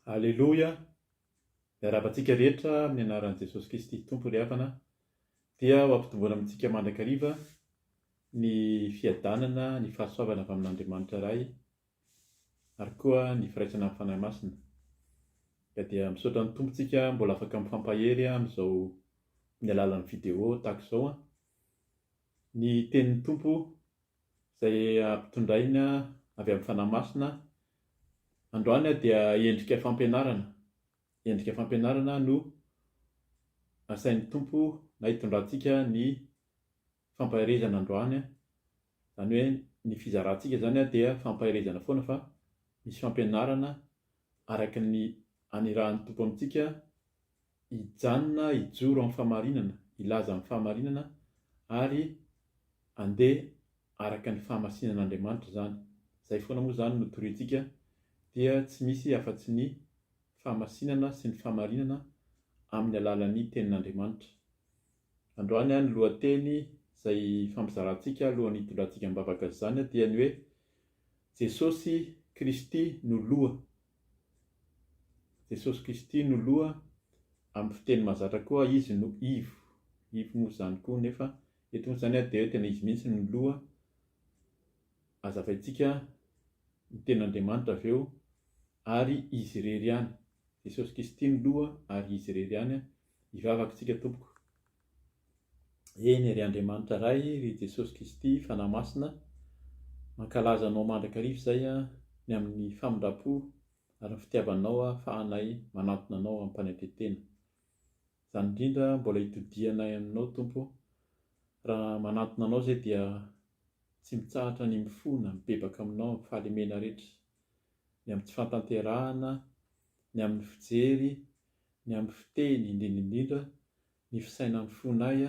Aleloia! Miarabantsika rehetra amin'ny anaran'i Jesosy Kristy Tompo ry havana dia ho ampitomboana amintsika mandrakariva ny fiadanana, ny fahasoavana avy amin'Andriamanitra iray ary koa ny firaisana amin'ny fanahy masina. Ka dia misaotra ny tompontsika mbola afaka mifampahery amin'izao amin'ny alalan'ny vidéo tahaka izao ny tenin'ny Tompo izay ampitondraina avy amin'ny fanahy masina. Androany dia endrika fampianarana no asain'ny Tompo na hitondrantsika ny fampaherezana androany, izany hoe ny fizarantsika zany dia fampaherezana foana fa misy fampianarana araka ny anirahan'ny Tompo amintsika hijanona, hijoro amin'ny fahamarinana, hilaza amin'ny fahamarinana ary handeha araka ny fahamasinan'Andriamanitra zany. Izay foana moa zany no torohintsika dia tsy misy afa-tsy ny fahamasinana sy ny fahamarinana amin'ny alalan'ny tenin'Andriamanitra. Androany ny lohateny izay fampizarantsika alohan'ny hitondrantsika mivavaka izany dia ny hoe Jesosy Kristy no loha. Jesosy Kristy no loha, amin'ny fiteny mahazatra koa izy no ivo. Ivo moa zany koa nefa eto moa zany dia hoe tena izy mihitsy no loha. Azavaintsika ny tenin'Andriamanitra avy eo ary izy irery ihany. Jesosy Kristy no loha ary izy irery ihany hivavakantsika tompoko. Eny ry Andriamanitra iray, ry Jesosy Kristy fanahy masina, mankalaza anao mandrakariva izay ny amin'ny famindrapo ary ny fitiavanao fahanay manantona anao amin'ny mpanantetena. Izany indrindra mbola hitodianay aminao Tompo, raha manantona anao izay dia tsy mitsahatra ny mifona, mibebaka aminao amin'ny fahalemena rehetra, ny amin'ny tsy fantanterahana, ny amin'ny fijery, ny amin'ny fiteny, indrindra ny fisaina mifonay,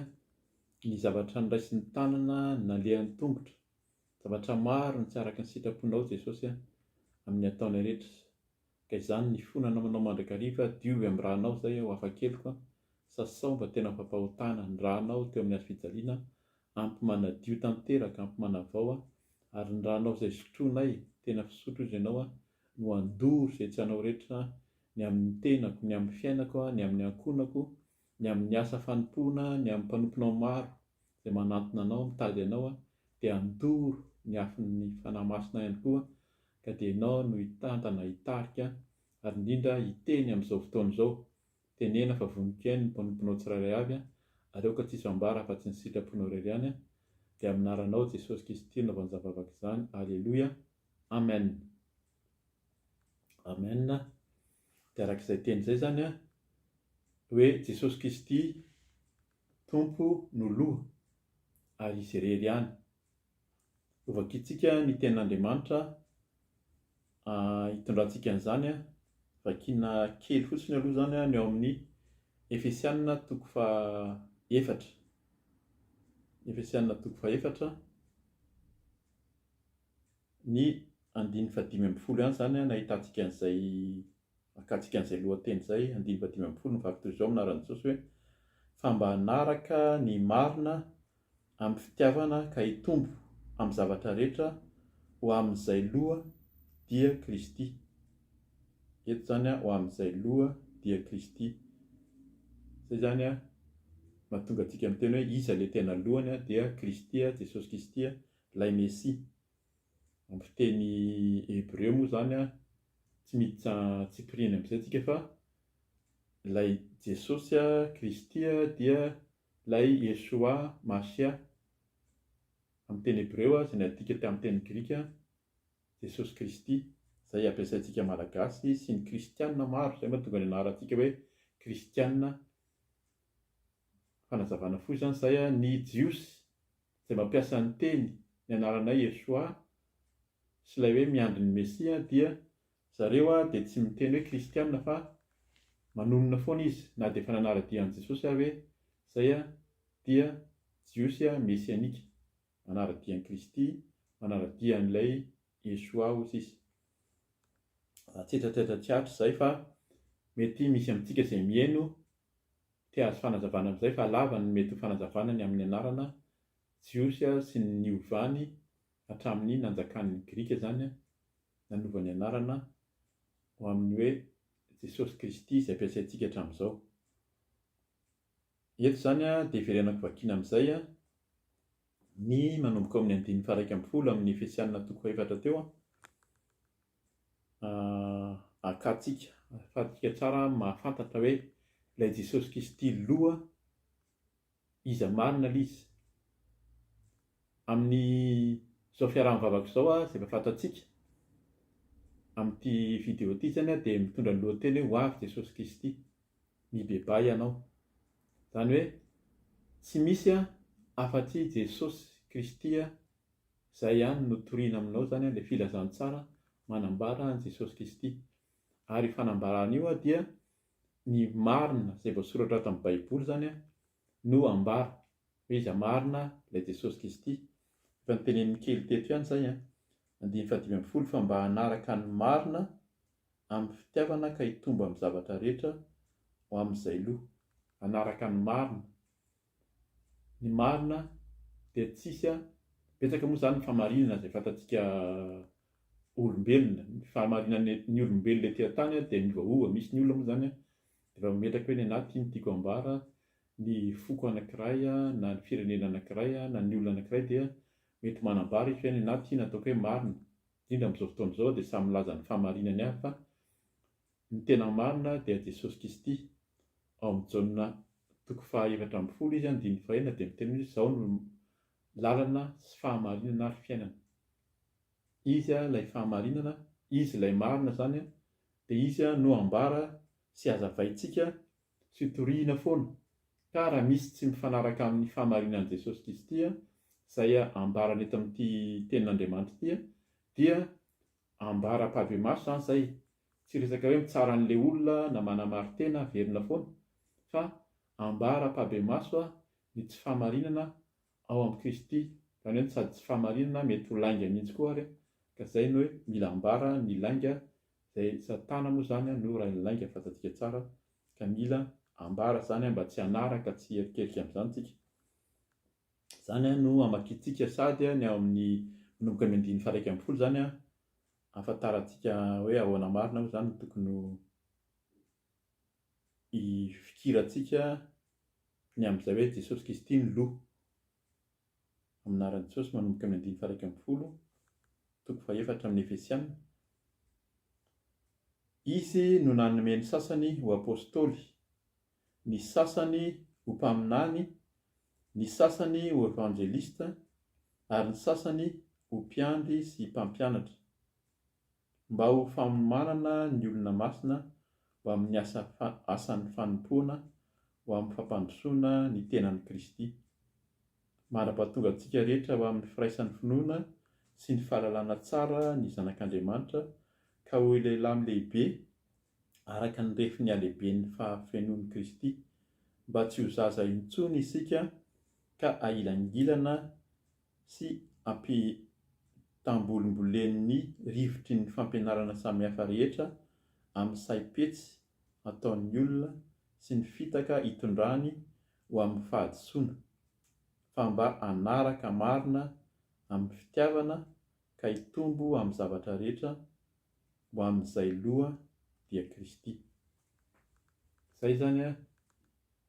ny zavatra niraisy ny tanana, ny nalehan'ny tongotra, zavatra maro ny tsy araka ny sitraponao Jesosy amin'ny ataonay rehetra. Ka izany ny fonana manao mandrakariva, diovy amin'ny rahanao izay ho hafa-keloko, sasao mba tena fampahotana ny rahanao teo amin'ny hazo fijaliana, ampy manadio tanteraka, ampy manavao ary ny rahanao izay sotronay, tena fisotro izy ianao no andoro izay tsy anao rehetra, ny amin'ny tenako, ny amin'ny fiainako, ny amin'ny ankonako, ny amin'ny asa fanompoana, ny amin'ny mpanomponao maro izay manantona anao, mitady anao dia andoro ny afin'ny fanahy masina ihany koa. Ka dia ianao no hitantana, hitarika ary indrindra hiteny amin'izao fotoana izao. Tenena fa vonin-kaina ny mpanomponao tsirairay avy ary eo ka tsisy ambara afa-tsy ny sitraponao irery ihany. Dia amin'ny anaranao Jesosy Kristy no vanjavavaka izany. Aleloia. Amen. Amen. Dia arak'izay teny izay zany hoe Jesosy Kristy Tompo no loha ary izy irery ihany. Vakiantsika ny tenin'Andriamanitra, hitondrantsika an'izany vakiana kely fotsiny aloha zany ny ao amin'ny Efesianina toko faha-efatra. Efesianina toko faha-efatra ny andiny fadimy ambin'ny folo ihany zany nahitantsika an'izay, akantsika an'izay lohateny izay, andiny fadimy ambin'ny folo mivavaka toy izao aminaran'i Jesosy hoe fa mba hanaraka ny marina amin'ny fitiavana ka hitombo amin'ny zavatra rehetra ho amin'izay loha dia Kristy. Eto zany ho amin'izay loha dia Kristy. Izay zany mahatonga antsika miteny hoe iza ilay tena lohany dia Kristy, Jesosy Kristy ilay Mesia. Amin'ny fiteny Hébreu moa zany tsy pirina amin'izay antsika fa ilay Jesosy Kristy dia ilay Yehoshua Masia. Amin'ny teny Hébreu izay nadika tamin'ny teny Grika Jesosy Kristy, izay ampiasaintsika malagasy sy ny kristianina maro, izay mahatonga ny anarantsika hoe kristianina. Fanazavana fohy zany izay ny jiosy izay mampiasa ny teny ny anaranay Yehoshua sy ilay hoe miandry ny Mesia dia zareo dia tsy miteny hoe kristianina fa manonona foana izy, na dia efa nanara-dian'i Jesosy hoe izay dia jiosy mesianika, manara-dian'i Kristy, manara-dian'ilay Yehoshua hozy izy. Tsetratsetratry izay fa mety misy amintsika izay mihaino tia azo fanazavana amin'izay fa lava ny mety ho fanazavana ny amin'ny anarana jiosy sy ny ovany hatramin'ny nanjakan'ny Grika zany nanovany anarana ho amin'ny hoe Jesosy Kristy izay ampiasaintsika hatramin'izao. Eto izany dia iverenako vakiana amin'izay ny manomboka amin'ny 1:1 amin'ny Efesianina 4:4 teo akatsika ahafahantsika tsara mahafantatra hoe ilay Jesosy Kristy loha iza marina ilay izy. Amin'izao fiaraha-mivavaka izao izay efa fantatsika amin'ity vidéo ity zany dia mitondra ny lohateny hoe ho avy Jesosy Kristy, mibeba ianao. Zany hoe tsy misy afa-tsy Jesosy Kristy izay ihany no toriana aminao zany ilay filazantsara manambara an Jesosy Kristy. Ary io fanambarana io dia ny marina izay voasoratra ato amin'ny Baiboly zany no ambara hoe iza marina ilay Jesosy Kristy. Efa niteneniny kely teto ihany izay 5:10 fa mba hanaraka ny marina amin'ny fitiavana ka hitombo amin'ny zavatra rehetra ho amin'izay loha. Hanaraka ny marina. Ny marina dia tsisy betsaka moa zany ny famarinana izay fantatsika olombelona. Ny famarinan'ny olombelona etỳ an-tany dia miovaova. Misy ny olona moa zany efa mametraka hoe ny anaty ny tiako ambara ny foko anankiray na ny firenena anankiray na ny olona anankiray dia mety manambara izy hoe ny anaty nataoko hoe marina. Indrindra amin'izao fotoana izao dia samy milaza ny famarinany avy fa ny tena marina dia Jesosy Kristy. Ao amin'ny Jaona 4:12 izy 9:1 dia miteny hoe izao no lalana sy fahamarinana ary fiainana. Izy ilay fahamarinana, izy ilay marina zany dia izy no ambara sy hazavaintsika sy toriana foana. Ka raha misy tsy mifanaraka amin'ny fahamarinan'i Jesosy Kristy izay ambarana eto amin'ity tenin'Andriamanitra ity dia ambara-pahabe maso zany izay. Tsy resaka hoe mitsara an'ilay olona na manamary-tena averina foana, fa ambara-pahabe maso ny tsy fahamarinana ao amin'ny Kristy. Zany hoe sady tsy fahamarinana mety ho lainga mihitsy koa ary ka izay no hoe mila ambara ny lainga izay Satana moa zany no raha ny lainga fantatsika tsara ka mila ambara zany mba tsy hanaraka tsy herikerika amin'izany tsika. Zany no amakiantsika sady ny ao amin'ny manomboka ny 1:1 zany ahafantarantsika hoe ahoana marina moa zany tokony hifikirantsika ny amin'izay hoe Jesosy Kristy ny loha. Amin'ny anaran'i Jesosy manomboka ny 1:1 toko 4 amin'ny Efesianina. Izy no nanome ny sasany ho apôstôly, ny sasany ho mpaminany, ny sasany ho evangelista, ary ny sasany ho mpiandry sy mpampianatra, mba ho famomanana ny olona masina ho amin'ny asan'ny fanompoana ho amin'ny fampandrosoana ny tenan'i Kristy. Manampahatonga antsika rehetra ho amin'ny firaisan'ny finoana sy ny fahalalana tsara ny zanak'Andriamanitra ka ho lehilahy lehibe araka ny refiny halehiben'ny fahafenoan'i Kristy, mba tsy ho zaza intsony isika ka ailangilana sy ampitambolimbolen'ny rivotry ny fampianarana samihafa rehetra amin'ny saim-petsy ataon'ny olona sy ny fitaka hitondrany ho amin'ny fahadisoana, fa mba hanaraka marina amin'ny fitiavana ka hitombo amin'ny zavatra rehetra ho amin'izay loha dia Kristy. Izay zany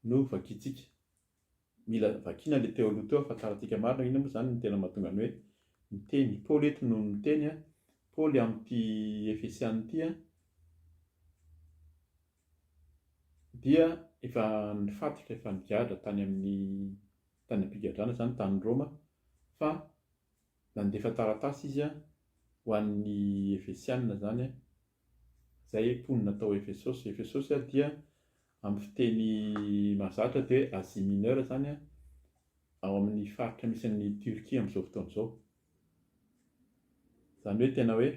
no vakiantsika. Mila vakiana ilay teo aloha teo ahafantarantsika marina. Ina moa zany ny tena mahatonga ny hoe miteny Paoly eto no miteny Paoly amin'ity Efesianina ity dia efa nifatika, efa nigahatra tany amin'ny tany am-pigadrana zany tany Roma, fa nandefa taratasy izy ho an'ny Efesianina zany izay mponina tao Efesosy. Efesosy dia amin'ny fiteny mahazatra dia hoe Asie Mineure zany ao amin'ny faritra misy an'ny Turquie amin'izao fotoana izao. Zany hoe tena hoe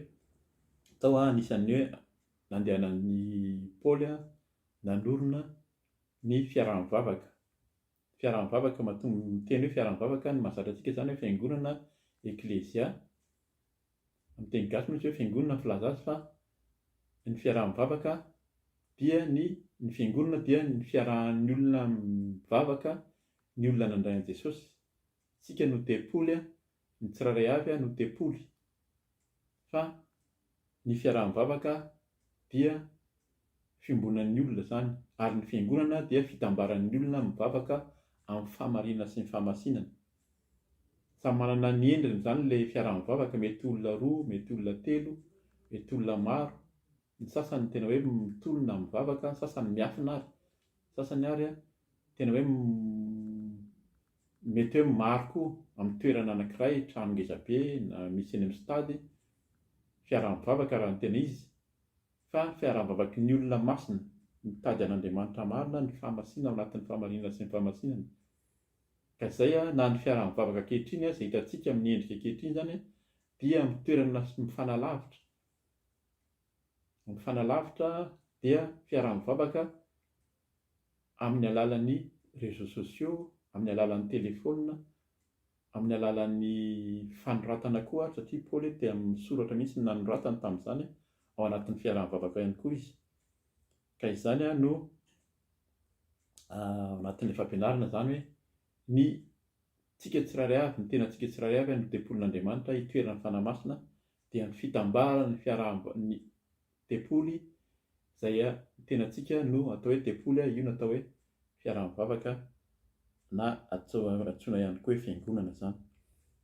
tao anisan'ny hoe nandehanan'ny Paoly nanorina ny fiaraha-mivavaka. Fiaraha-mivavaka mahatonga miteny hoe fiaraha-mivavaka ny mahazatra antsika zany hoe fiangonana eklésia. Amin'ny teny gasy moa izy hoe fiangonana filaza azy, fa ny fiaraha-mivavaka dia ny fiangonana dia ny fiarahan'ny olona mivavaka, ny olona nandray an'i Jesosy. Tsika no te-poly, ny tsirairay avy no te-poly, fa ny fiaraha-mivavaka dia fiangonan'ny olona zany, ary ny fiangonana dia fitambaran'ny olona mivavaka amin'ny fahamarinana sy ny fahamasinana. Samy manana ny endriny zany ilay fiaraha-mivavaka, mety olona roa, mety olona telo, mety olona maro. Ny sasany tena hoe mitolona mivavaka, ny sasany miafina ary, sasany ary tena hoe mety hoe maro koa amin'ny toerana anankiray, trano ngeza be na misy eny amin'ny stady, fiaraha-mivavaka raha ny tena izy. Fa fiaraha-mivavaky ny olona masina, mitady an'Andriamanitra marina, ny fahamasinana ao anatin'ny fahamarinana sy ny fahamasinana. Ka izay na ny fiaraha-mivavaka ankehitriny izay hitantsika amin'ny endrika ankehitriny zany dia mitoerana mifanalavitra. Mifanalavitra dia fiaraha-mivavaka amin'ny alalan'ny réseaux sociaux, amin'ny alalan'ny téléphone, amin'ny alalan'ny fanoratana koa, satria Paoly dia misoratra mihitsy nanoratany tamin'izany ao anatin'ny fiaraha-mivavaka ihany koa izy. Ka izany no ao anatin'ilay fampianarana zany hoe ny tsika tsirairay avy, ny tena tsika tsirairay avy no tempolin'Andriamanitra hitoerana fanahy-masina, dia ny fitambaran'ny ny tempoly izay tena tsika no atao hoe tempoly, io no atao hoe fiaraha-mivavaka na antsoina ihany koa hoe fiangonana zany.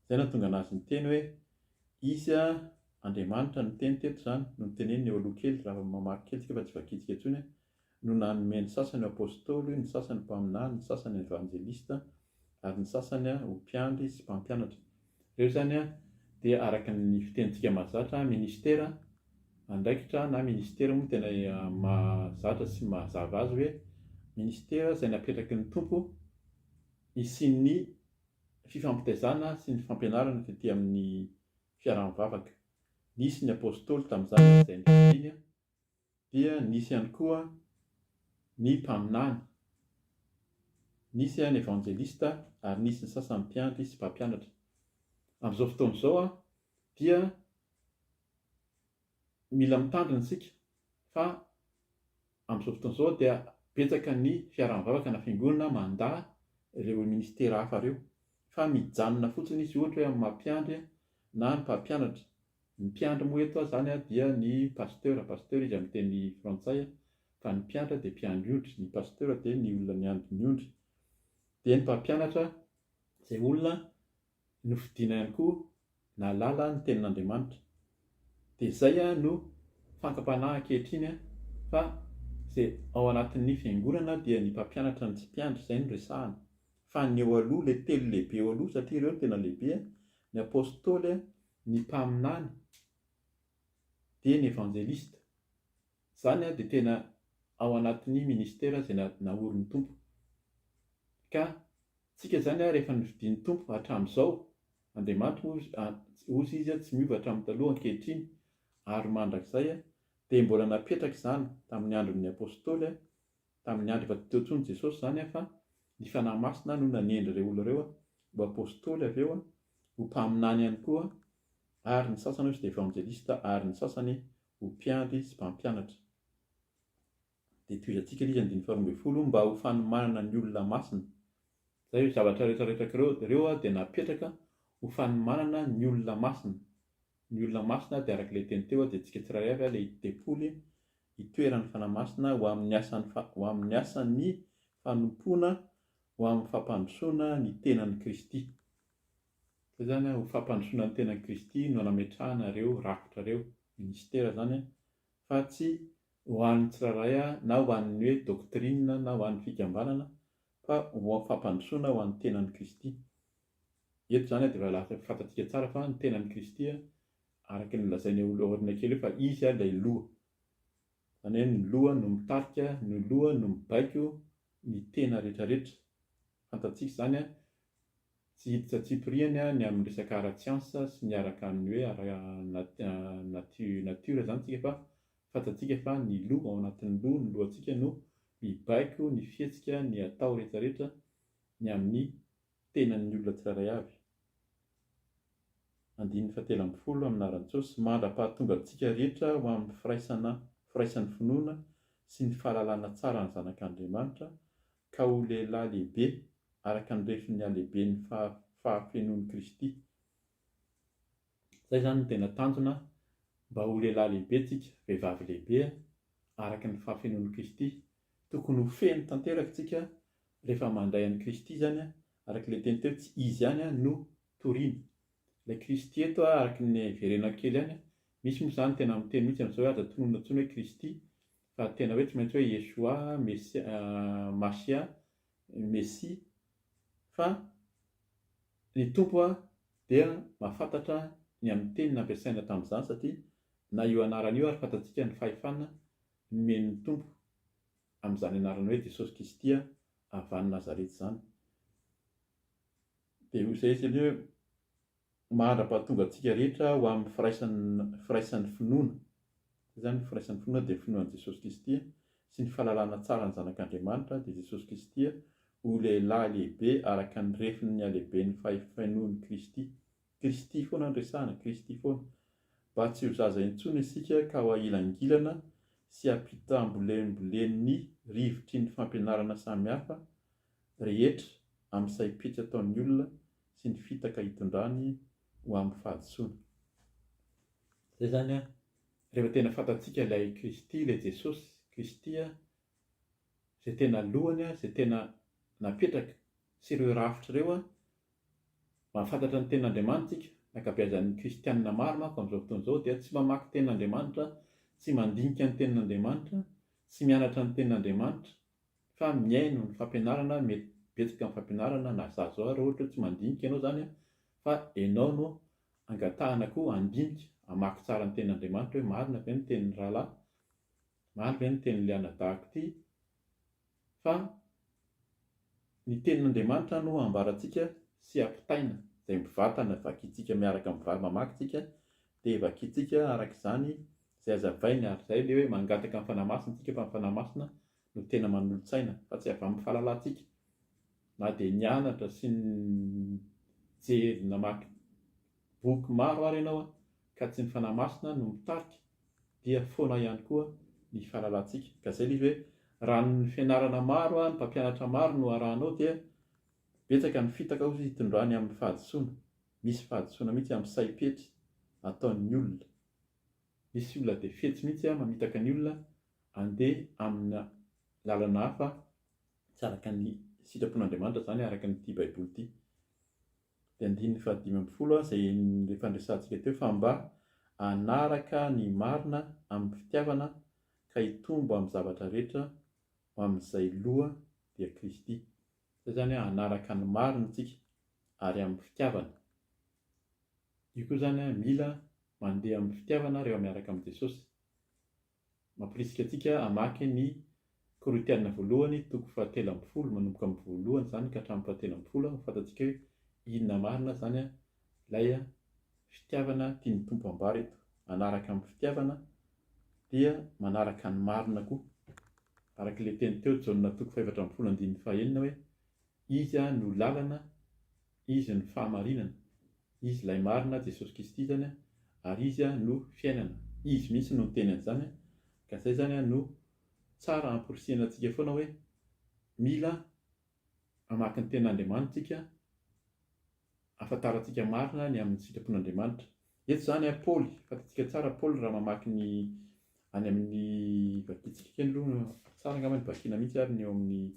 Izay no tonga anazy ny teny hoe izy Andriamanitra no teny teto zany, no teneny eo aloha kely raha mamaky kely tsika fa tsy vakitsika intsony, no nanome ny sasany apôstôly, ny sasany mpaminany, ny sasany evangelista, ary ny sasany ho mpiandry sy mpampianatra. Ireo zany dia araka ny fitentsika mahazatra ministera andraikitra, na ministera moa tena mahazatra sy mahazava azy hoe ministera izay napetraky ny tompo isian'ny fifampitaizana sy ny fampianarana tetỳ amin'ny fiaraha-mivavaka. Nisy ny apôstôly tamin'izany izay niriny, dia nisy ihany koa ny mpaminany, nisy ny evangelista, ary nisy ny sasany mpiandry sy mpampianatra. Amin'izao fotoana izao dia mila mitandrina isika, fa amin'izao fotoana izao dia betsaka ny fiaraha-mivavaka na fiangonana mandahy ireo ministera hafa ireo, fa mijanona fotsiny izy ohatra hoe amin'ny mampiandry na ny mpampianatra. Ny mpiandry moa eto zany dia ny pasteur izy amin'ny teny frantsay, fa ny mpiandra dia mpiandry-ondry, ny pasteur dia ny olona miandry ny ondry, dia ny mpampianatra izay olona nofidiana ihany koa nahalala ny tenin'Andriamanitra. Dia izay no fankam-panahy ankehitriny, fa izay ao anatin'ny fiangonana dia ny mpampianatra ny tsy mpiandry, izay no resahana. Fa ny eo aloha, ilay telo lehibe eo aloha, satria ireo no tena lehibe, ny apôstôly, ny mpaminany, dia ny evangelista. Izany dia tena ao anatin'ny ministera izay naorin'ny tompo. Ka tsika zany rehefa novidian'ny tompo hatramin'izao, Andriamanitra ozy izy tsy miova hatramin'ny taloha ankehitriny, ary mandrakizay dia mbola napetraka izany tamin'ny andron'ny apôstôly, tamin'ny andro efa teo intsony Jesosy zany, fa ny fanahy masina no nanendry ireo olona ireo ho apôstôly, avy eo ho mpaminany ihany koa, ary ny sasany ozy dia evangelista, ary ny sasany ho mpiandry sy mpampianatra. Dia tohizantsika ilay izy 12 mba ho fanomanana ny olona masina. Izay hoe zavatra rehetrarehetra ireo dia napetraka ho fanomanana ny olona masina. Ny olona masina dia arak'ilay teny teo dia tsika tsirairay avy ilay tempoly hitoeran'ny fanahy masina ho amin'ny asan'ny fanompoana, ho amin'ny fampandrosoana ny tenan'i Kristy. Izay zany ho fampandrosoana ny tenan'i Kristy no anametrahana ireo rafitra ireo, ministera zany, fa tsy ho an'ny tsirairay na ho an'ny hoe doctrine na ho an'ny fikambanana, fa ho amin'ny fampandrosoana ho an'ny tenan'i Kristy. Eto zany dia lasa fantatsika tsara fa ny tenan'i Kristy araka ny lazainy aoriana kely fa izy ilay loha. Zany hoe ny loha no mitarika, ny loha no mibaiko ny tena rehetrarehetra. Fantatsika zany tsy hitsitsipiriany ny amin'ny resaka ara-tsiansa sy ny araka ny hoe natiora zany tsika, fa fantatsika fa ny loha ao anatin'ny loha, ny lohantsika no mibaiko ny fihetsika, ny atao rehetrarehetra ny amin'ny tenan'ny olona tsirairay avy. 10 amin'ny anaran'i mandra-pahatongantsika rehetra ho amin'ny firaisan'ny finoana sy ny fahalalana tsara ny zanak'Andriamanitra, ka ho lehilahy lehibe araka ny refin'ny halehiben'ny fahafenoan'i Kristy. Izay zany no tena tanjona mba ho lehilahy lehibe tsika, vehivavy lehibe araka ny fahafenoan'i Kristy. Tokony ho feno tanteraka tsika rehefa mandray an'i Kristy zany araka ilay teny teo, tsy izy ihany no toriana. Ilay Kristy eto araka ny heverena kely ihany, misy moa zany tena miteny mihitsy amin'izao hoe aza tononona intsony hoe Kristy, fa tena hoe tsy maintsy hoe Yeshua, Masia, Messia, fa ny tompo dia mahafantatra ny amin'ny teny nampiasaina tamin'izany, satria na io anarana io ary fantatsika ny fahefanana nomen'ny tompo amin'izany anarana hoe Jesosy Kristy avy any Nazareta zany. Dia hoy izay izy hoe mandra-pahatonga antsika rehetra ho amin'ny firaisan'ny finoana. Izany firaisan'ny finoana dia finoan'i Jesosy Kristy sy ny fahalalana tsara ny zanak'Andriamanitra dia Jesosy Kristy ho lehilahy lehibe araka ny refiny halehiben'ny fahefenoan'i Kristy. Kristy foana no resahana, Kristy foana. Mba tsy ho zaza intsony isika ka ho ailangilana sy ampitambolembolen'ny rivotry ny fampianarana samihafa rehetra amin'ny saim-petsy ataon'ny olona sy ny fitaka hitondrany ho amin'ny fahadisoana. Izay zany rehefa tena fantatsika ilay Kristy, ilay Jesosy Kristy izay tena lohany, izay tena napetraka sy ireo rafitra ireo mahafantatra ny ten'Andriamanitra tsika. Ny ankabeazan'ny kristianina maro manko amin'izao fotoana izao dia tsy mamaky ten'Andriamanitra, tsy mandinika ny ten'Andriamanitra, tsy mianatra ny ten'Andriamanitra, fa miaino ny fampianarana, mety betsaka amin'ny fampianarana na zaza raha ohatra tsy mandinika ianao zany, fa ianao no angatahana koa handinika, hamaky tsara ny ten'Andriamanitra hoe marina ve ny tenin'ny rahalahy, marina ve ny tenin'ilay anadahako ity, fa ny tenin'Andriamanitra no ambarantsika sy ampitaina. Izay mivantana vakintsika miaraka mamaky tsika dia vakintsika araka izany izay hazavainy, ary izay ilay hoe mangataka amin'ny fanahy masina tsika, fa ny fanahy masina no tena manolo-tsaina fa tsy avy amin'ny fahalalantsika. Na dia nianatra sy nijery namaky boky maro ary ianao ka tsy ny fanahy masina no mitarika, dia foana ihany koa ny fahalalantsika. Ka izay ilay izy hoe raha ny fianarana maro, ny mpampianatra maro no arahanao dia betsaka ny fitaka ozy hitondrany amin'ny fahadisoana. Misy fahadisoana mihitsy amin'ny saim-petsy ataon'ny olona. Misy olona dia fetsy mihitsy mamitaka ny olona handeha amina lalana hafa tsy araka ny sitrapon'Andriamanitra zany, araka nyity baiboly ity. Dia andininy fahadimy ambin'ny folo izay rehefa niresantsika teo, fa mba hanaraka ny marina amin'ny fitiavana ka hitombo amin'ny zavatra rehetra ho amin'izay loha dia Kristy. Izay zany hanaraka ny marina tsika ary amin'ny fitiavana. Io koa zany mila mandeha amin'ny fitiavana rehefa miaraka amin'ny Jesosy. Mamporisika antsika hamaky ny Korintiana voalohany toko 7:10 manomboka amin'ny voalohany zany ka hatramin'ny 7:10, fantatsika hoe inona marina zany ilay fitiavana tian'ny tompo ambara eto. Manaraka amin'ny fitiavana dia manaraka ny marina koa. Araka ilay teny teo Jaona toko 4:11 hoe izy no lalana, izy ny fahamarinana, izy ilay marina Jesosy Kristy zany, ary izy no fiainana. Izy mihitsy no teny an'izany. Ka izay zany no tsara hamporisihana antsika foana hoe mila hamaky ny ten'Andriamanitra tsika, ahafantarantsika marina ny amin'ny sitrapon'Andriamanitra. Eto zany Paoly, fantatsika tsara Paoly raha mamaky ny any amin'ny vakintsika kely aloha tsara angamba ny vakiana mihitsy ary ny eo amin'ny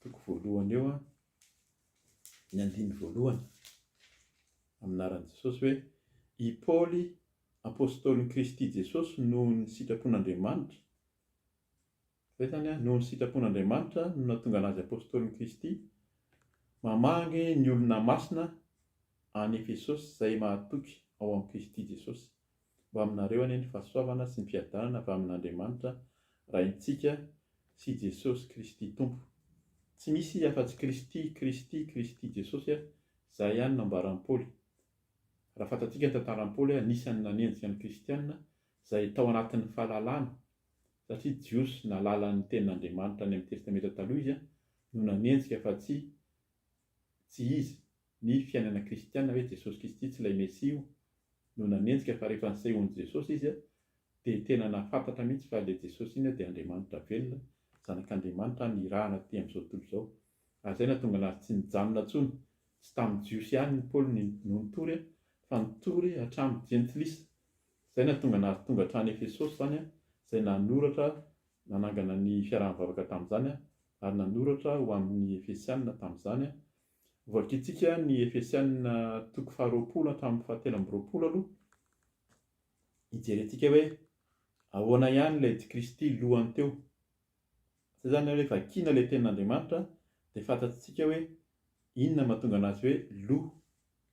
toko voalohany eo ny andiny voalohany aminaran'i Jesosy hoe i Paoly apôstôlin'i Kristy Jesosy noho ny sitrapon'Andriamanitra. Izay zany noho ny sitrapon'Andriamanitra no nahatonga anazy apôstôlin'i Kristy mamangy ny olona masina any Efesosy izay mahatoky ao amin'ny Kristy Jesosy, mba aminareo any ny fahasoavana sy ny fiadanana avy amin'Andriamanitra raintsika sy Jesosy Kristy Tompo. Tsy misy afa-tsy Kristy Jesosy, izay ihany no ambaran'i Paoly. Raha fantatsika ny tantaran'i Paoly anisan'ny nanenjika ny kristianina izay tao anatin'ny fahalalana, satria jiosy nalala ny tenin'Andriamanitra any amin'ny testamenta taloha izy no nanenjika fa tsy izy. Ny fiainana kristianina hoe Jesosy Kristy tsy ilay Mesia no nanenjika, fa rehefa nisehoan'i Jesosy izy dia tena nahafantatra mihitsy fa ilay Jesosy iny dia Andriamanitra velona, zanak'Andriamanitra nirahana aty amin'izao tontolo izao. Ary izay nahatonga anazy tsy nijanona intsony, tsy tamin'ny jiosy ihany ny Paoly no nitory, fa nitory hatramin'ny jentilisa. Izay nahatonga anazy tonga hatrany Efesosy zany, izay nanoratra nanangana ny fiaraha-mivavaka tamin'izany ary nanoratra ho amin'ny Efesianina tamin'izany. Voakitsika ny Efesianina 2:20 aloha, hijerentsika hoe ahoana ihany ilay Kristy lohany teo. Zay zany hoe vakiana ilay tenin'Andriamanitra dia fantatsika hoe inona mahatonga anazy hoe loha.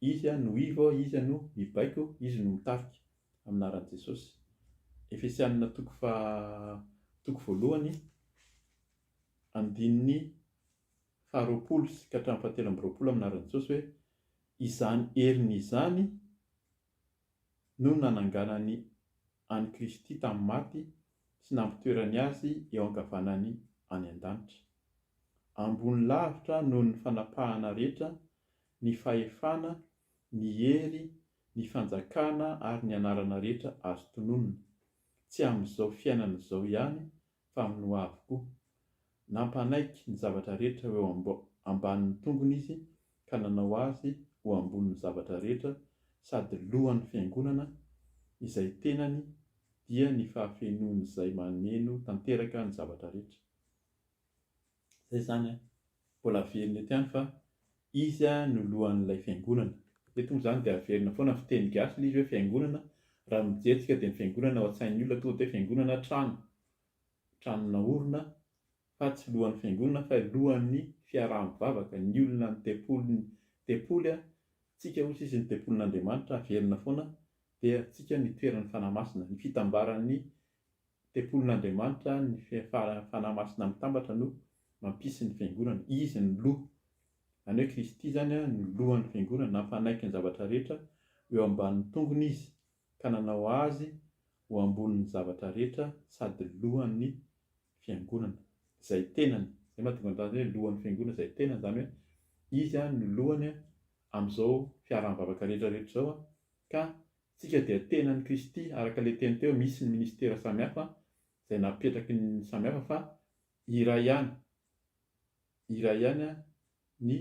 Izy no ivo, izy no mibaiko, izy no mitarika amin'ny anaran'i Jesosy. Efesianina 2:20 andininy 20 sy 17 amin'ny anaran'i Jesosy hoe izany heriny izany no nananganany any Kristy tamin'ny maty sy nampitoerany azy eo ankavanany any an-danitra. Ambony lavitra noho ny fanapahana rehetra, ny fahefana, ny hery, ny fanjakana ary ny anarana rehetra azo tononona, tsy amin'izao fiainana izao ihany fa amin'ny ho avy koa. Nampanaiky ny zavatra rehetra eo ambanin'ny tongony izy ka nanao azy ho ambonin'ny zavatra rehetra sady lohan'ny fiangonana izay tenany dia ny fahafenoany izay mameno tanteraka ny zavatra rehetra. Zay zany mbola averina eto ihany fa izy no lohan'ilay fiangonana. Eto moa zany dia averina foana fiteny gasy ilay izy hoe fiangonana. Raha mijerentsika dia ny fiangonana ao an-tsain'ny olona tonga dia fiangonana tranona orona, fa tsy lohan'ny fiangonana fa lohan'ny fiaraha-mivavaka, ny olona ny tempoly, tsika hoy izy ny tempolin'Andriamanitra. Averina foana dia tsika ny toeran'ny fanahy-masina, ny fitambaran'ny tempolin'Andriamanitra, ny fanahy masina mitambatra no mampisy ny fiangonana. Izy ny loha, any hoe Kristy zany ny lohan'ny fiangonana, nampanaiky ny zavatra rehetra eo ambanin'ny tongony izy ka nanao azy ho ambonin'ny zavatra rehetra sady lohan'ny fiangonana izay tenany. Zay mahatonga an'izany hoe lohan'ny fiangonana izay tenany, zany hoe izy no lohany amin'izao fiaraha-mivavaka rehetrarehetra zao. Ka tsika dia tenan'ny Kristy araka ilay teny teo, misy ny ministera samihafa izay napetraky ny samihafa fa iray ihany ny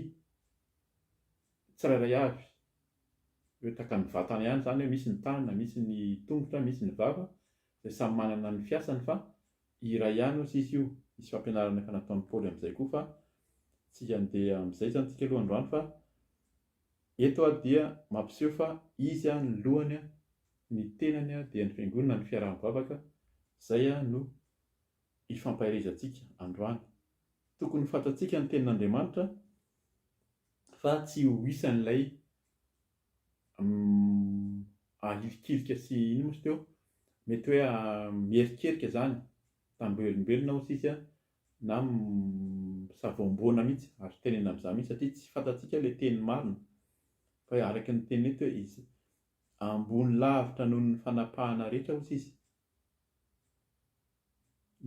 tsirairay avy, hoe taka ny vatana ihany zany hoe misy ny tanana, misy ny tongotra, misy ny vava, izay samy manana ny fiasany fa iray ihany ozy izy io. Misy fampianarana efa nataon'i Paoly amin'izay koa fa tsy handeha amin'izay zany tsika aloha androany, fa eto dia mampiseho fa izy ny lohany, ny tenany dia ny fiangonana, ny fiaraha-mivavaka. Zay no ifampahirizantsika androany. Tokony fantatsika ny tenin'Andriamanitra fa tsy ho isan'ilay ahilikilika sy ino moa teo, mety hoe mierikerika zany tambelombelona ozy izy na savoamboana mihitsy, ary tenena amin'izany mihitsy satria tsy fantatsika ilay teny marina. Fa araka ny teny eto hoe izy ambony lavitra noho ny fanapahana rehetra ozy izy,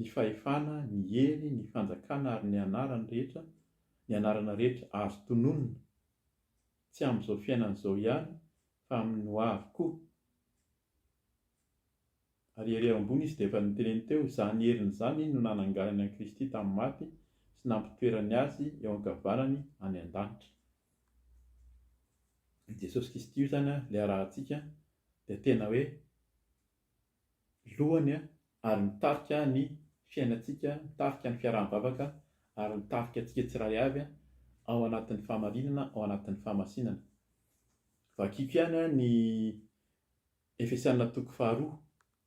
ny fahefana, ny hery, ny fanjakana ary ny anarana rehetra azo tononona, tsy amin'izao fiainana izao ihany fa amin'ny ho avy koa. Ary ery ambony izy dia efa niteneny teo, izany heriny izany no nananganany an'i Kristy tamin'ny maty sy nampitoerany azy eo ankavanany any an-danitra. I Jesosy Kristy io zany ilay arahantsika dia tena hoe lohany ary mitarika ny fiainantsika, mitarika ny fiaraha-mivavaka ary mitarika antsika tsirairay avy ao anatin'ny fahamarinana, ao anatin'ny fahamasinana. Vakiako ihany ny Efesianina 2:20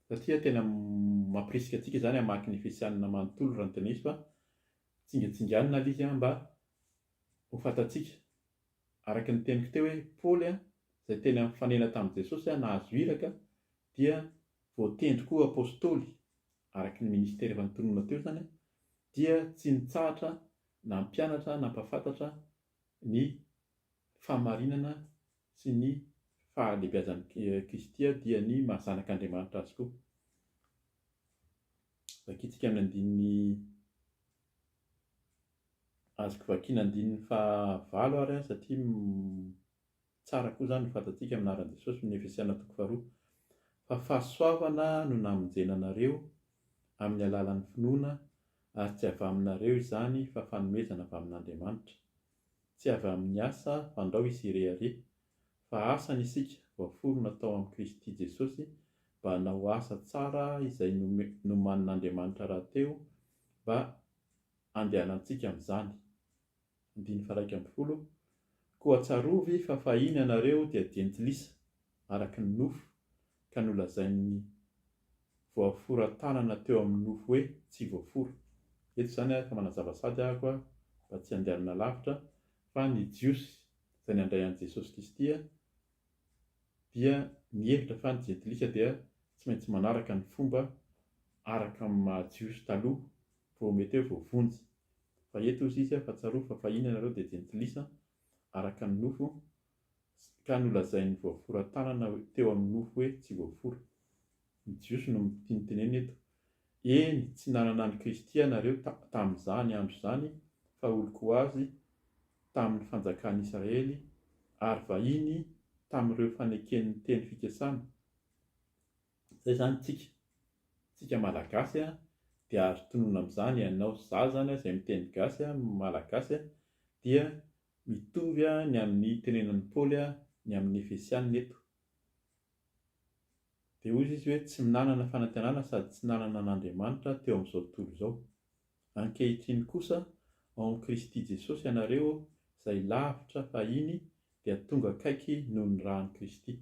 satria tena mampirisika antsika zany hamaky ny Efesianina manontolo raha ny tena izy, fa tsingatsinganina ilay izy mba ho fantatsika. Araka ny teniko teo hoe Paoly izay tena mifanena tamin'i Jesosy nahazo iraka dia voatendry koa apôstôly araka ny ministera efa nitonona teo zany, dia tsy nitsahatra na mpianatra na mpafantatra ny fahamarinana sy ny fahalehibiazan'i Kristy dia ny mahazanak'Andriamanitra azy koa. Vakitsika amin'ny andininy azoko vakiana andininy 9 ary satria tsara koa zany fantatsika amin'ny anaran'i Jesosy ny Efesianina 2:20. Fa fahasoavana no namonjena anareo amin'ny alalan'ny finoana, ary tsy avy aminareo izany fa fanomezana avy amin'Andriamanitra, tsy avy amin'ny asa fandao isy irehare, fa asany isika voaforona tao amin'ny Kristy Jesosy mba hanao asa tsara izay nomanin'Andriamanitra rahateo mba andehanantsika amin'izany. 1:20 Koa tsarovy fa fahiny ianareo dia jentilisa araka ny nofo ka nolazain'ny voaforan-tanana teo amin'ny nofo hoe tsy voafora. Eto izany ka manazava sady ahako mba tsy handehanana lavitra fa ny jiosy izay nandray an'i Jesosy Kristy dia mihevitra fa ny jentilisa dia tsy maintsy manaraka ny fomba araka amin'ny mahajiosy taloha vao mety hoe voavonjy. Fa eto izy fa tsarovy fa fahiny ianareo dia jentilisa araka ny nofo ka nolazain'ny voaforan-tanana teo amin'ny nofo hoe tsy voafora. Ny jiosy no tiany eto. Eny, tsy nanana ny Kristy ianareo tamin'izany andro izany fa oloko azy tamin'ny fanjakan'i Israely ary vahiny tamin'ireo faneken'ny teny fikasana. Izay izany tsika malagasy dia azo tonoina amin'izany ianao zaho izany izay miteny gasy malagasy dia mitovy ny amin'ny tenenan'i Paoly ny amin'ny Efesianina eto. Dia hoy izy hoe tsy nanana fanantenana sady tsy nanana an'Andriamanitra teo amin'izao tontolo izao. Ankehitriny kosa ao amin'ny Kristy Jesosy ianareo izay lavitra fahiny dia tonga akaiky noho ny rahan'i Kristy.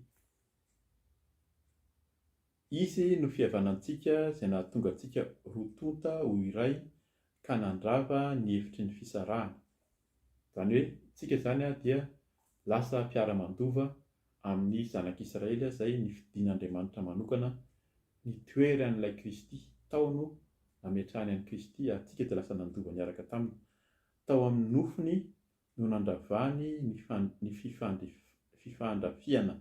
Izy no fihavanantsika izay nahatonga antsika ho tonta ho iray ka nandrava ny hevitry ny fisarahana. Izany hoe tsika izany dia lasa mpiara-mandova amin'ny zanak'Israely izay nifidian'Andriamanitra manokana nitoeran'ilay Kristy tao no nametrahany an'i Kristy ary tsika dia lasa nandova niaraka taminy. Tao amin'ny nofony no nandravany ny fifandrafiana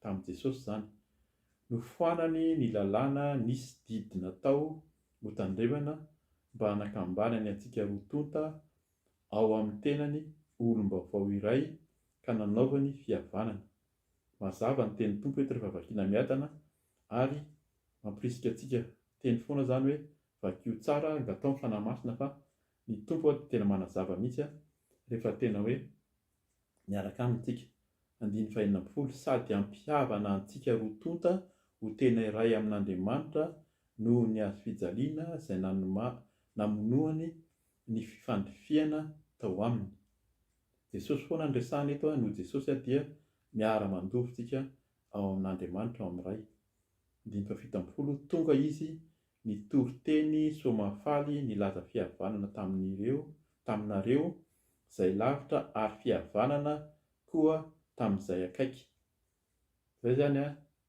tamin'i Jesosy izany. Nofoanany ny lalàna nisy didina tao ho tandremana mba hanakambanany antsika ho tonta ao amin'ny tenany olom-baovao iray ka nanaovany fihavanana. Mazava ny teny Tompo eto rehefa vakiana miadana ary mampirisika antsika teny foana izany hoe vakio tsara ngatao ny fanahy masina fa ny Tompo tena manazava mihitsy rehefa tena hoe miaraka amintsika. 1:40 Sady ampihavana antsika roa tonta ho tena iray amin'Andriamanitra noho ny hazo fijaliana izay namonoany ny fifandifiana tao aminy. Jesosy foana ny resahana eto noho Jesosy dia miara-mandovitsika ao amin'Andriamanitra ao amin'iray. 1:70 Tonga izy nitory teny soamafaly nilaza fihavanana taminareo izay lavitra ary fihavanana koa tamin'izay akaiky. Izay izany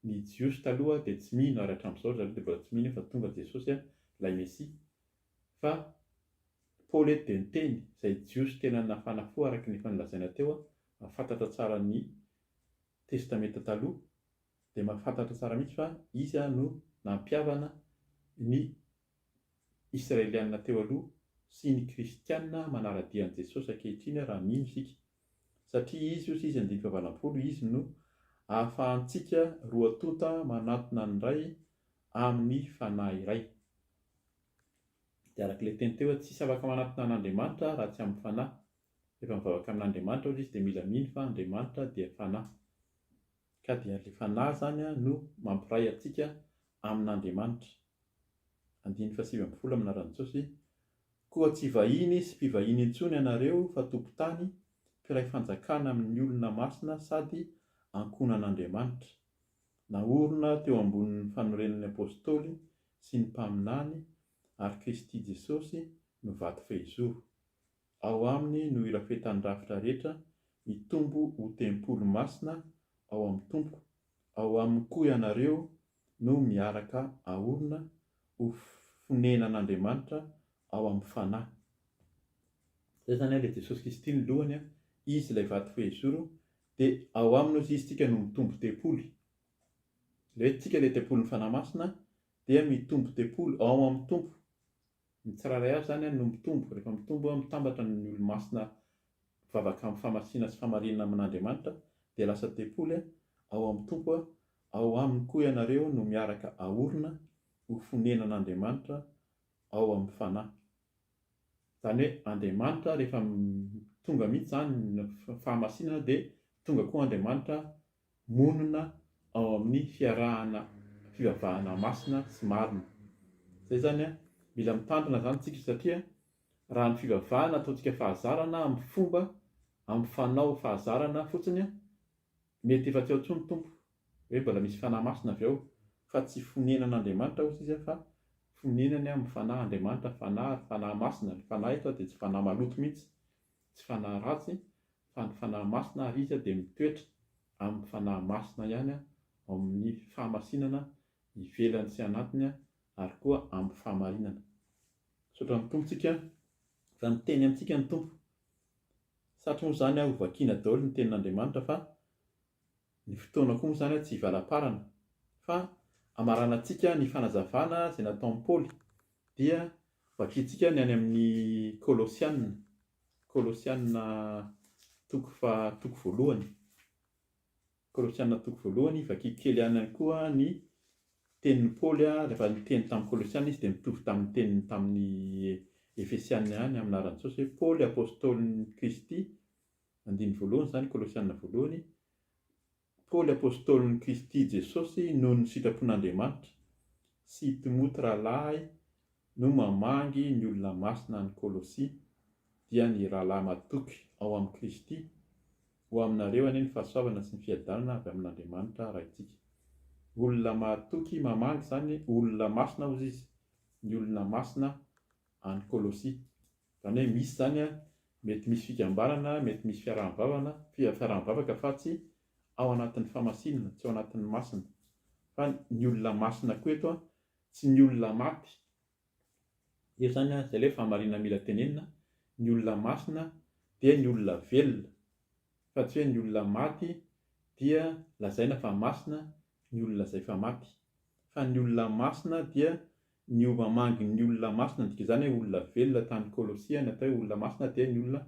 ny jiosy taloha dia tsy mino ary hatramin'izao zareo dia mbola tsy mino fa tonga Jesosy ilay Mesia. Fa Paoly eto dia niteny izay jiosy tena nafana fo araka ny efa nilazaina teo mahafantatra tsara ny testamenta taloha dia mahafantatra tsara mihitsy fa izy no nampihavana ny Israelianina teo aloha sy ny Kristianina manara-dia an'i Jesosy ankehitriny raha mino isika. Satria izy 1:20 izy no ahafahantsika roa tonta manatona ny iray amin'ny fanahy iray. Dia arak'ilay teny teo tsisy afaka manatona an'Andriamanitra raha tsy amin'ny fanahy. Rehefa mivavaka amin'Andriamanitra izy dia mila mino fa Andriamanitra dia fanahy. Ka dia ilay fanahy izany no mampiray antsika amin'Andriamanitra. 1:70 amin'ny Jesosy koa tsy vahiny sy mpivahiny intsony ianareo fa tompon-tany mpiray fanjakana amin'ny olona masina sady ankonan'Andriamanitra. Naorina teo ambonin'ny fanorenan'ny apôstôly sy ny mpaminany ary Kristy Jesosy no vato fehizoro. Ao aminy no irafetan'ny rafitra rehetra mitombo ho tempolo masina ao amin'ny Tompo. Ao aminy koa ianareo no miaraka aorina ho fonenan'Andriamanitra ao amin'ny fanahy. Izay izany ilay Jesosy Kristy ny lohany izy ilay vato fehizoro dia ao aminy izy tsika no mitombo tempoly. Ilay tsika ilay tempolon'ny fanahy masina dia mitombo tempolo ao amin'ny Tompo. Ny tsirairay avy izany no mitombo rehefa mitombo mitambatra ny olo-masina mivavaka amin'ny famasiana sy famarinana amin'Andriamanitra dia lasa tempoly ao amin'ny Tompo. Ao aminy koa ianareo no miaraka aorina ho fonenan'Andriamanitra ao amin'ny fanahy. Izany hoe Andriamanitra rehefa tonga mihitsy izany ny fahamasinana dia tonga koa Andriamanitra monina ao amin'ny fiarahana fivavahana masina sy marina. Zay zany a mila mitandrina zany tsika satria raha ny fivavahana ataontsika fahazarana amin'ny fomba amin'ny fanao fahazarana fotsiny a mety efa tsy ao intsony tompo hoe mbola misy fanahy masina avy ao fa tsy fonenan'Andriamanitra ozy izy fa fonenany amin'ny fanahy Andriamanitra, fanahy masina. Ny fanahy eto dia tsy fanahy maloto mihitsy, tsy fanahy ratsy fa ny fanahy masina, ary izy dia mitoetra amin'ny fanahy masina ihany amin'ny fahamasinana ivelany sy anatiny ary koa amin'ny fahamarinana. Misaotra ny tompontsika fa miteny amintsika ny tompo. Satria moa zany ho vakiana daholo ny tenin'Andriamanitra fa ny fotoana koa moa zany tsy hivalam-parana fa amarana antsika ny fanazavana izay nataon'i Paoly dia vakiantsika ny any amin'ny Kolosianina toko voalohany. Kolosianina toko voalohany vakiako kely ihany koa ny tenin'i Paoly rehefa niteny tamin'ny Kolosianina izy dia mitovy tamin'ny teniny tamin'ny Efesianina ihany amin'ny anaran'i Jesosy hoe Paoly apôstôlin'i Kristy, andiny voalohany zany Kolosianina voalohany. Paoly apôstôlin'i Kristy Jesosy noho ny sitrapon'Andriamanitra sy Timoty rahalahy no mamangy ny olona masina any Kolosia dia ny rahalahy matoky ao amin'ny Kristy ho aminareo anie ny fahasoavana sy ny fiadanana avy amin'Andriamanitra rahaitsika. Olona matoky mamangy zany, olona masina hozy izy, ny olona masina any Kolosia. Zany hoe misy zany mety misy fikambanana, mety misy fiarahavavaka fa tsy ao anatin'ny famasinana, tsy ao anatin'ny masina. Fa ny olona masina koa eto tsy ny olona maty. Io zany izay ilay fahamarinana mila tenenina, ny olona masina dia ny olona velona, fa tsy hoe ny olona maty dia lazaina fa masina ny olona izay fa maty. Fa ny olona masina dia ny mamangy ny olona masina, dika zany hoe olona velona tany Kolosia ny atao hoe olona masina dia ny olona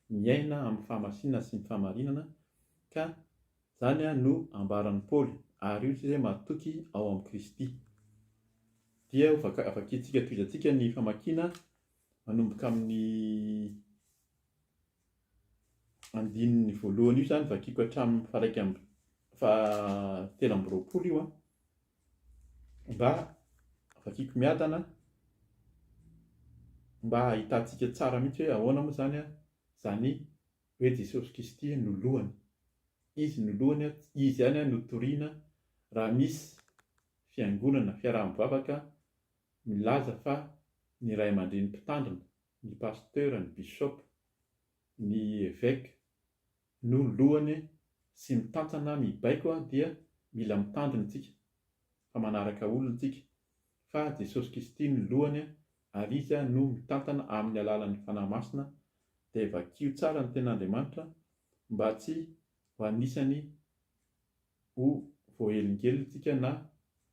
miaina amin'ny fahamasinana sy ny fahamarinana. Ka zany no ambaran'i Paoly, ary io izay matoky ao amin'ny Kristy. Dia vakiantsika toizantsika ny famakiana manomboka amin'ny andininy voalohany io zany vakiako hatramin'ny telo amby roapolo io mba vakiako miadana mba ahitantsika tsara mihitsy hoe ahoana moa zany zany hoe Jesosy Kristy no lohany. Izy no lohany, izy ihany no toriana raha misy fiangonana, fiaraha-mivavaka milaza fa ny ray aman-dreny mpitandrina, ny pasteur, ny bishop, ny évêque no lohany sy mitantana mibaiko dia mila mitandrina tsika fa manaraka olona tsika. Fa Jesosy Kristy no lohany ary izy no mitantana amin'ny alalan'ny fanahy masina. Dia vakio tsara ny ten'Andriamanitra mba tsy ho anisany ho voahelingelitsika na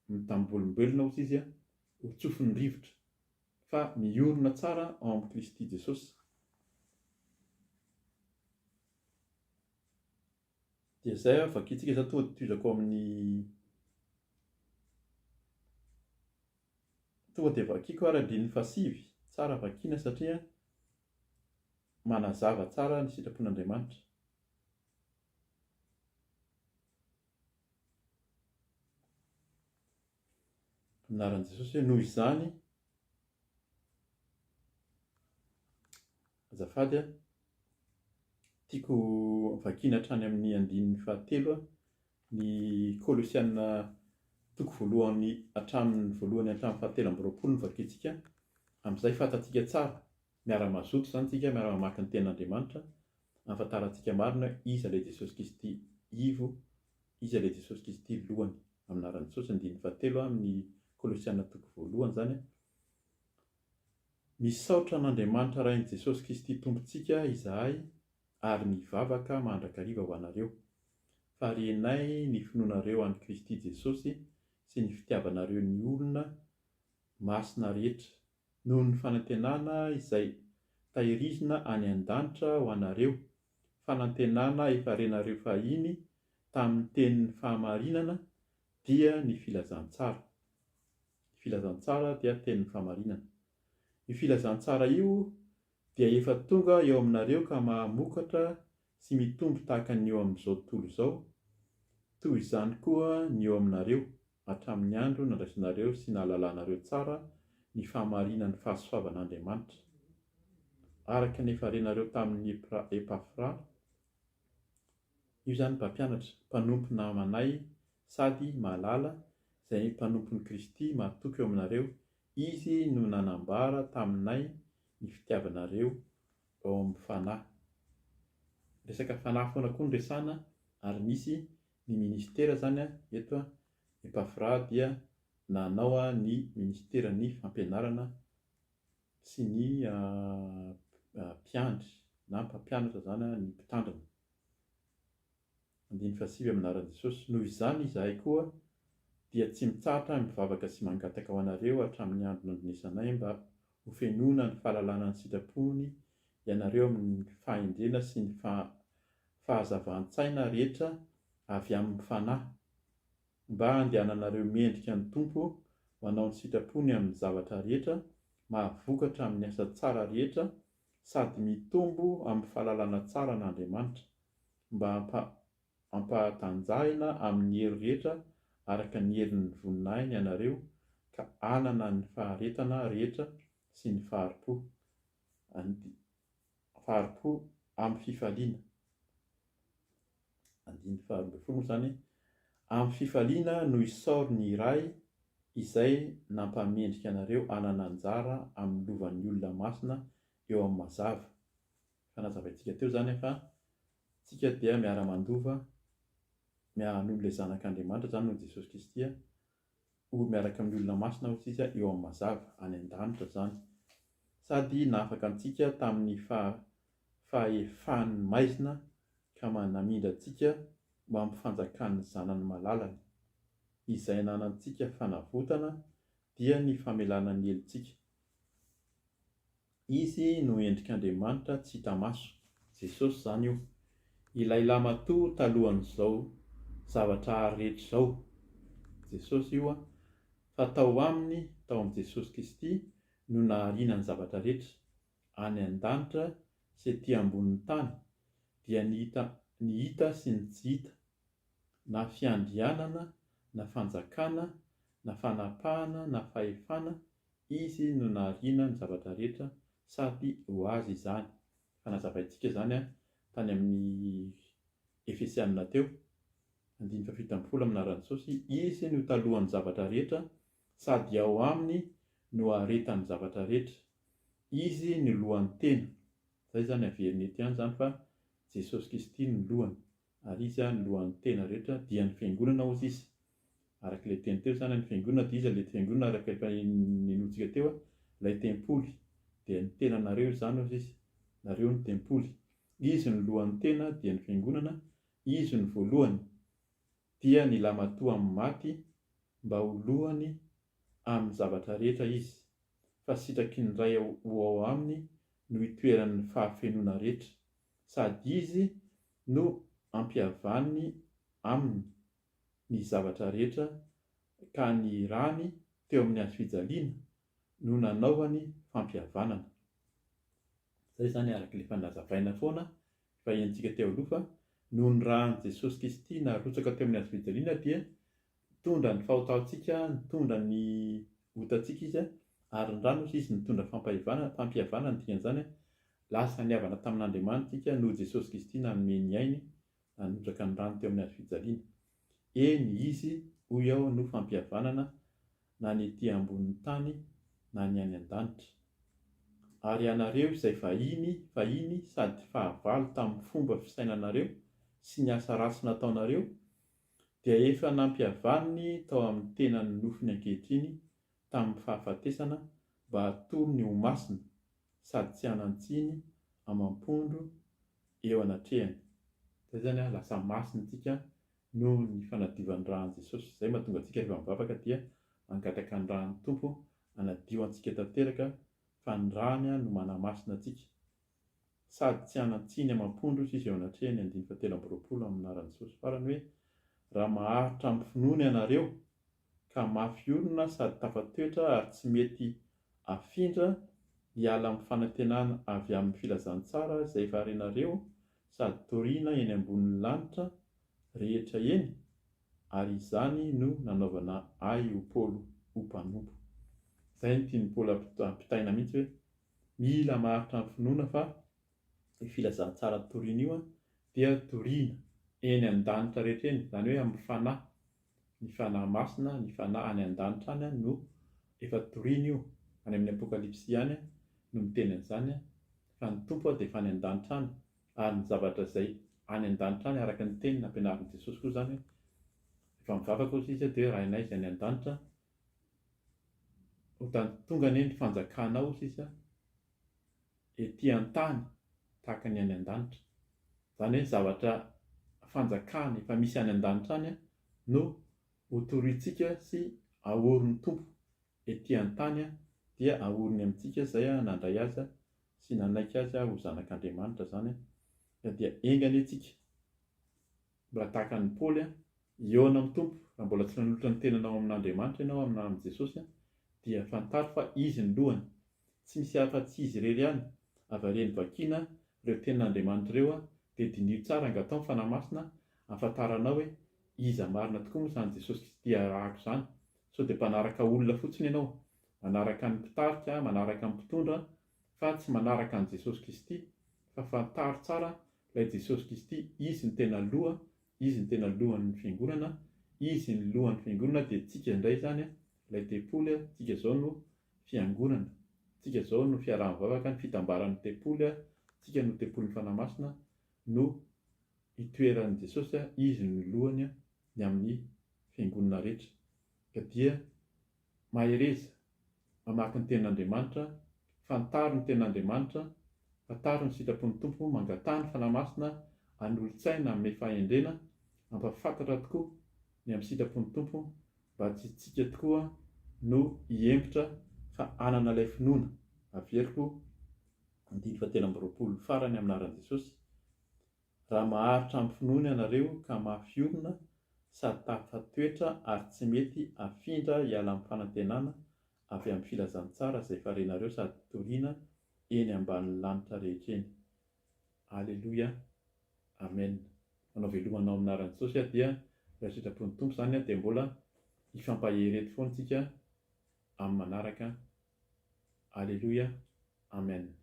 mitambolimbelona hozy izy ho tsofin'ny rivotra, fa miorina tsara ao amin'ny Kristy Jesosy. Dia izay vakiantsika zao tonga dia toizako amin'ny tonga dia vakiako ary andininy fasivy tsara vakiana satria manazava tsara ny sitrapon'Andriamanitra. Anaran'i Jesosy hoe noho izany azafady tiako vakiana hatrany amin'ny andininy fahatelo ny Kolosianina toko voalohany hatramin'ny voalohany hatramin'ny fahatelo amby roapolo ny vakiantsika. Amin'izay fantatsika tsara, miara-mazoto zany tsika, miara-mamaky ny tenin'Andriamanitra, ahafantarantsika marina iza ilay Jesosy Kristy ivo, iza ilay Jesosy Kristy lohany. Amin'ny anaran'i Jesosy andininy fahatelo amin'ny Kolosianina toko voalohany zany. Misaotra an'Andriamanitra rain'i Jesosy Kristy tompontsika izahay ary mivavaka mandrakariva ho anareo. Faharenay ny finoanareo an'i Kristy Jesosy sy ny fitiavanareo ny olona masina rehetra noho ny fanantenana izay tahirizina any an-danitra ho anareo, fanantenana efa renareo fahiny tamin'ny tenin'ny fahamarinana dia ny filazantsara. Ny filazantsara dia tenin'ny fahamarinana. Io filazantsara io dia efa tonga eo aminareo ka mamokatra sy mitombo tahaka ny eo amin'izao tontolo izao, toy izany koa ny eo aminareo hatramin'ny andro nandraisanareo sy nahalalanareo tsara ny fahamarinan'ny fahasoavan'Andriamanitra. Araka ny efa renareo tamin'ny Epafra, io zany mpampianatra, mpanompo namanay sady mahalala, izay mpanompon'i Kristy mahatoky eo aminareo. Izy no nanambara taminay ny fitiavanareo eo amin'ny fanahy. Resaka fanahy foana koa ny resana, ary misy ny ministera zany eto Epafra dia nanao ny ministeran'ny fampianarana sy ny mpiandry na mpampianatra zany ny mpitandrina. Andiny fasivy aminaran'i Jesosy. Noho izany izahay koa dia tsy mitsahatra mivavaka sy mangataka ho anareo hatramin'ny andro nandronesanay mba ho fenoana ny fahalalana ny sitrapony ianareo amin'ny fahendrena sy ny fahazavan-tsaina rehetra avy amin'ny fanahy, mba handehananareo mendrika ny Tompo, manao ny sitrapony amin'ny zavatra rehetra, mahavokatra amin'ny asa tsara rehetra, sady mitombo amin'ny fahalalana tsara n'Andriamanitra, mba hampatanjahina amin'ny hery rehetra araka ny herin'ny voninahiny ianareo, ka hanana ny faharetana rehetra sy ny faharipo amin'ny fifaliana. Andiny faharoa zany, amin'ny fifaliana no isaory ny iray izay nampamendrika anareo hanana anjara amin'ny lovan'ny olona masina eo amin'ny mazava. Fanazavaintsika teo zany fa tsika dia miara-mandova noho ilay zanak'Andriamanitra zany noho Jesosy Kristy, miaraka amin'ny olona masina ho tsika eo amin'ny mazava any an-danitra zany, sady nafaka antsika tamin'ny fahefan'ny maizina ka manamindra antsika mba amin'ny fanjakan'ny zanany malalany, izay nanantsika fanavotana dia ny famelana ny helintsika. Izy no endrik'Andriamanitra tsy hita maso, Jesosy zany io, ilay lamatoa talohan'izao zavatra rehetra izao. Jesosy io fa tao aminy, tao amin'ny Jesosy Kristy no nahariana ny zavatra rehetra any an-danitra sy ety ambonin'ny tany, dia ny hita sy ny tsy hita, na fiandrianana, na fanjakana, na fanapahana, na fahefana, izy no nahariana ny zavatra rehetra sady ho azy izany. Fanazavaintsika zany tany amin'ny Efesianina teo, 1:17 aminaran'i Jesosy, izy no talohan'ny zavatra rehetra sady ao aminy no haretan'ny zavatra rehetra, izy ny lohan'ny tena. Zay zany averiny ety ihany zany fa Jesosy Kristy ny lohany, ary izy ny lohan'ny tena rehetra dia ny fiangonana ozy izy. Araka ilay teny teo zany, ny fiangonana dia izy ilay fiangonana araka efa ninoantsika teo, ilay tempoly dia ny tenanareo zany ozy izy, nareo ny tempoly. Izy ny lohan'ny tena dia ny fiangonana, izy ny voalohany dia ny lamatoa amin'ny maty, mba ho lohany amin'ny zavatra rehetra izy, fa sitraky ny ray ho ao aminy no itoeran'ny fahafenoana rehetra, sady izy no ampihavany aminy ny zavatra rehetra, ka ny rany teo amin'ny hazo fijaliana no nanaovany fampihavanana. Zay zany araka ilay fanazavaina foana fa hentsika teo aloha fa noho ny rahan'i Jesosy Kristy narotsaka teo amin'ny hazo fijaliana dia nitondra ny fahotaontsika, nitondra ny otantsika izy, ary ny rano izy nitondra fampihavanana dikan'izany lasa niavana tamin'Andriamanitra tsika noho Jesosy Kristy nanome ny ainy, nanotraka ny rano teo amin'ny hazo fijaliana. Eny izy hoy ao no fampihavanana na ny ety ambonin'ny tany na ny any an-danitra. Ary ianareo izay fahiny sady fahavalo tamin'ny fomba fisainanareo sy ny asa ratsy nataonareo, dia efa nampihavaniny tao amin'ny tenany nofiny ankehitriny tamin'ny fahafatesana, mba hatoro ny ho masina sady tsy hanantsiny amampondro eo anatrehany. Zay zany lasa masina tsika noho ny fanadiovan'ny rahan'i Jesosy. Zay mahatonga antsika rehefa mivavaka dia mangataka ny rahan'ny Tompo hanadio antsika tanteraka, fa ny rahany no manamasina antsika, sady tsy hanantsiny amampondro izy eo anatrehany. 2:20 aminaran'i Jesosy farany hoe, raha maharitra amin'ny finoana ianareo ka mafy olona sady tafatoetra ary tsy mety afindra hiala amin'ny fanantenana avy amin'ny filazantsara izay efa harenareo, sady toriana eny ambonin'ny lanitra rehetra eny, ary izany no nanaovana ahy ho Paolo ho mpanompo. Izay no tian'ny Paolo ampitaina mihitsy hoe mila maharitra amin'ny finoana fa ny filazantsara toriana io dia toriana eny an-danitra rehetra eny, izany hoe amin'ny fanahy, ny fanahy masina, ny fanahy any an-danitra any no efa toriana io. Any amin'ny Apokalipsy any no miteny an'izany fa ny tompo dia efa any an-danitra any, ary ny zavatra izay any an-danitra any araka ny teniny ampianarin'i Jesosy koa izany efa mivavaka ozy izy dia raha inay izay any an-danitra ho tonga anie ny fanjakana ozy izy etỳ an-tany tahaka ny any an-danitra. Izany hoe zavatra fanjakana efa misy any an-danitra any no ho toriantsika sy ahorin'ny tompo etỳ an-tany dia ahoriny amintsika izay nandray azy sy nanaiky azy ho zanak'Andriamanitra izany dia engany antsika mbola tahaka ny Paoly eo amin'ny tompo. Raha mbola tsy nanolotra ny tenanao amin'Andriamanitra ianao amin'ny Jesosy dia fantaro fa izy ny lohany, tsy misy afa-tsy izy irery ihany. Avarian'ny vakiana ireo tenin'Andriamanitra ireo dia dinio tsara angatao ny fanahy masina ahafantaranao hoe iza marina tokoa moa izany Jesosy Kristy arahako izany. Sao dia mpanaraka olona fotsiny ianao, manaraka ny mpitarika, manaraka ny mpitondra, fa tsy manaraka an'i Jesosy Kristy. Fa fantaro tsara ilay Jesosy Kristy, izy ny tena loha, izy ny tena lohan'ny fiangonana, izy ny lohan'ny fiangonana dia tsika indray izany ilay tempoly, tsika izao no fiangonana, tsika izao no fiaraha-mivavaka, ny fitambaran'ny tempoly, tsika no tempolin'ny fanahy masina no itoeran'i Jesosy, izy ny lohany ny amin'ny fiangonana rehetra. Ka dia mahereza mamaky ny tenin'Andriamanitra, fantaro ny tenin'Andriamanitra, fantaro ny sitrapon'ny tompo, mangatahany fanahy masina hanolo-tsaina amin'ny fahendrena, ampahafantatra tokoa ny amin'ny sitrapon'ny tompo mba tsy tsika tokoa no hiempotra fa anana ilay finoana. Averiko 19 farany amin'ny anaran'i Jesosy. Raha maharitra amin'ny finoana ianareo ka mafy orona sady tafatoetra ary tsy mety afindra hiala amin'ny fanantenana avy amin'ny filazantsara izay farenareo sady toriana eny ambanin'ny lanitra rehetra eny. Alleluia, amen. Manao velomanao amin'ny anaran'i Jesosy dia raha sitrapon'ny tompo izany dia mbola hifampaherety foana tsika amin'ny manaraka. Alleluia, amen.